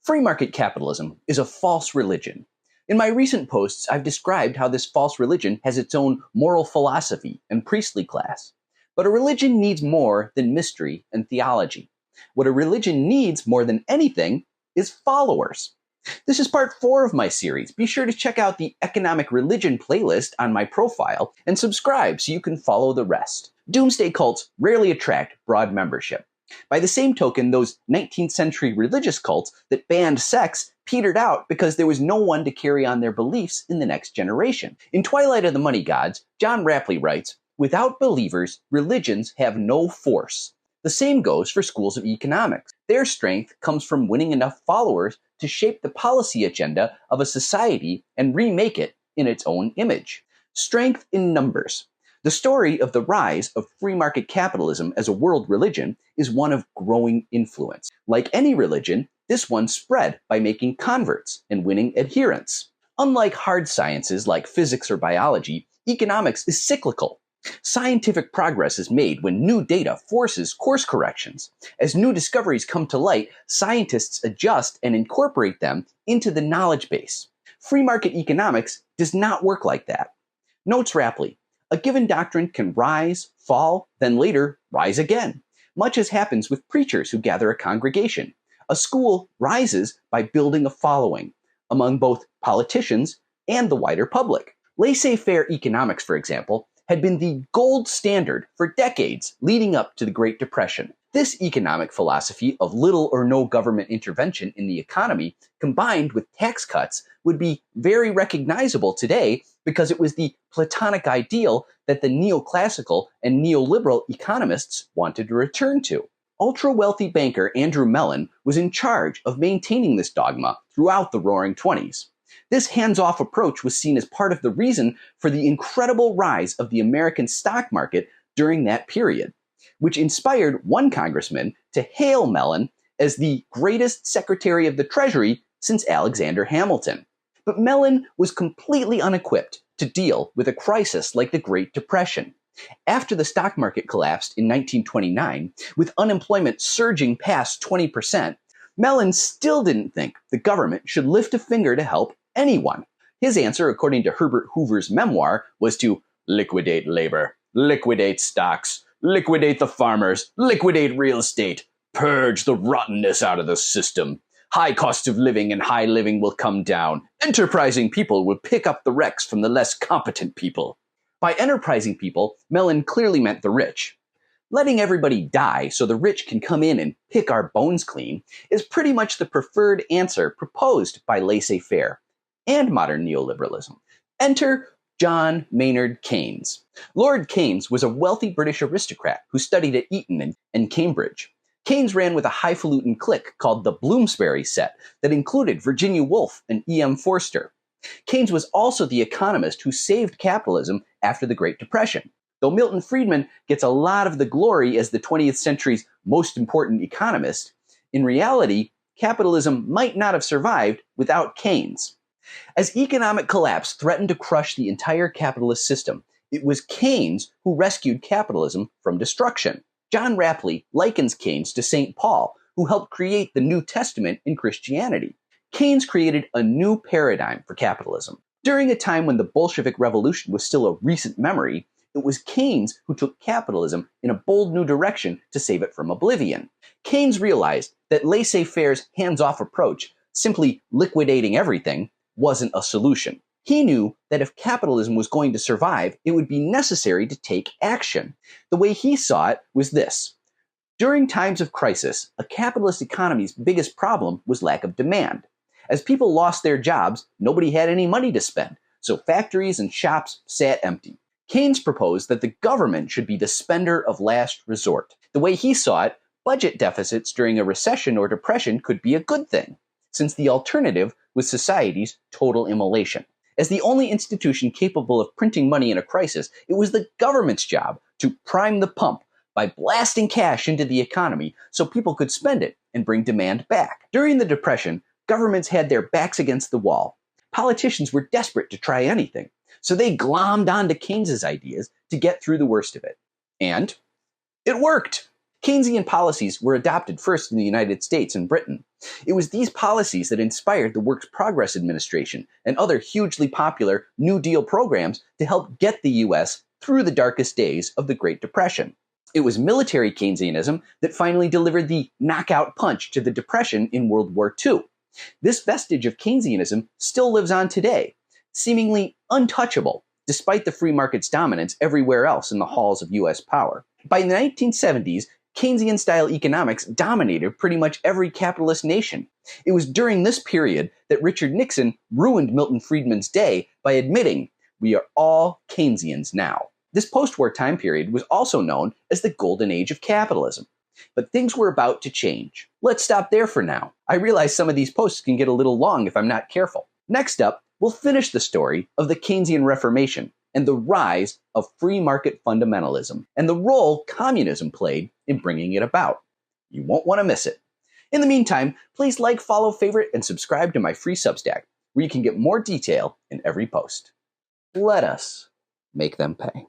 Free market capitalism is a false religion. In my recent posts, I've described how this false religion has its own moral philosophy and priestly class. But a religion needs more than mystery and theology. What a religion needs more than anything is followers. This is part 4 of my series. Be sure to check out the Economic Religion playlist on my profile and subscribe so you can follow the rest. Doomsday cults rarely attract broad membership. By the same token, those 19th century religious cults that banned sex petered out because there was no one to carry on their beliefs in the next generation. In Twilight of the Money Gods, John Rapley writes, "Without believers, religions have no force." The same goes for schools of economics. Their strength comes from winning enough followers to shape the policy agenda of a society and remake it in its own image. Strength in numbers. The story of the rise of free market capitalism as a world religion is one of growing influence. Like any religion, this one spread by making converts and winning adherents. Unlike hard sciences like physics or biology, economics is cyclical. Scientific progress is made when new data forces course corrections. As new discoveries come to light, scientists adjust and incorporate them into the knowledge base. Free market economics does not work like that. Notes Rapley, "A given doctrine can rise, fall, then later rise again. Much as happens with preachers who gather a congregation. A school rises by building a following among both politicians and the wider public." Laissez-faire economics, for example, had been the gold standard for decades leading up to the Great Depression. This economic philosophy of little or no government intervention in the economy, combined with tax cuts, would be very recognizable today because it was the Platonic ideal that the neoclassical and neoliberal economists wanted to return to. Ultra-wealthy banker Andrew Mellon was in charge of maintaining this dogma throughout the Roaring '20s. This hands-off approach was seen as part of the reason for the incredible rise of the American stock market during that period, which inspired one congressman to hail Mellon as the greatest Secretary of the Treasury since Alexander Hamilton. But Mellon was completely unequipped to deal with a crisis like the Great Depression. After the stock market collapsed in 1929, with unemployment surging past 20%, Mellon still didn't think the government should lift a finger to help anyone. His answer, according to Herbert Hoover's memoir, was to liquidate labor, liquidate stocks, liquidate the farmers, liquidate real estate, purge the rottenness out of the system. High cost of living and high living will come down. Enterprising people will pick up the wrecks from the less competent people. By enterprising people, Mellon clearly meant the rich. Letting everybody die so the rich can come in and pick our bones clean is pretty much the preferred answer proposed by laissez-faire and modern neoliberalism. Enter John Maynard Keynes. Lord Keynes was a wealthy British aristocrat who studied at Eton and Cambridge. Keynes ran with a highfalutin clique called the Bloomsbury set that included Virginia Woolf and E.M. Forster. Keynes was also the economist who saved capitalism after the Great Depression. Though Milton Friedman gets a lot of the glory as the 20th century's most important economist, in reality, capitalism might not have survived without Keynes. As economic collapse threatened to crush the entire capitalist system, it was Keynes who rescued capitalism from destruction. John Rapley likens Keynes to St. Paul, who helped create the New Testament in Christianity. Keynes created a new paradigm for capitalism. During a time when the Bolshevik Revolution was still a recent memory, it was Keynes who took capitalism in a bold new direction to save it from oblivion. Keynes realized that laissez-faire's hands-off approach, simply liquidating everything, wasn't a solution. He knew that if capitalism was going to survive, it would be necessary to take action. The way he saw it was this. During times of crisis, a capitalist economy's biggest problem was lack of demand. As people lost their jobs, nobody had any money to spend, so factories and shops sat empty. Keynes proposed that the government should be the spender of last resort. The way he saw it, budget deficits during a recession or depression could be a good thing, since the alternative was society's total immolation. As the only institution capable of printing money in a crisis, it was the government's job to prime the pump by blasting cash into the economy so people could spend it and bring demand back. During the Depression, governments had their backs against the wall. Politicians were desperate to try anything, so they glommed onto Keynes's ideas to get through the worst of it. And it worked. Keynesian policies were adopted first in the United States and Britain. It was these policies that inspired the Works Progress Administration and other hugely popular New Deal programs to help get the US through the darkest days of the Great Depression. It was military Keynesianism that finally delivered the knockout punch to the Depression in World War II. This vestige of Keynesianism still lives on today, seemingly untouchable, despite the free market's dominance everywhere else in the halls of US power. By the 1970s, Keynesian-style economics dominated pretty much every capitalist nation. It was during this period that Richard Nixon ruined Milton Friedman's day by admitting, "We are all Keynesians now." This post-war time period was also known as the golden age of capitalism. But things were about to change. Let's stop there for now. I realize some of these posts can get a little long if I'm not careful. Next up, we'll finish the story of the Keynesian Reformation and the rise of free market fundamentalism and the role communism played in bringing it about. You won't want to miss it. In the meantime, please like, follow, favorite, and subscribe to my free Substack, where you can get more detail in every post. Let us make them pay.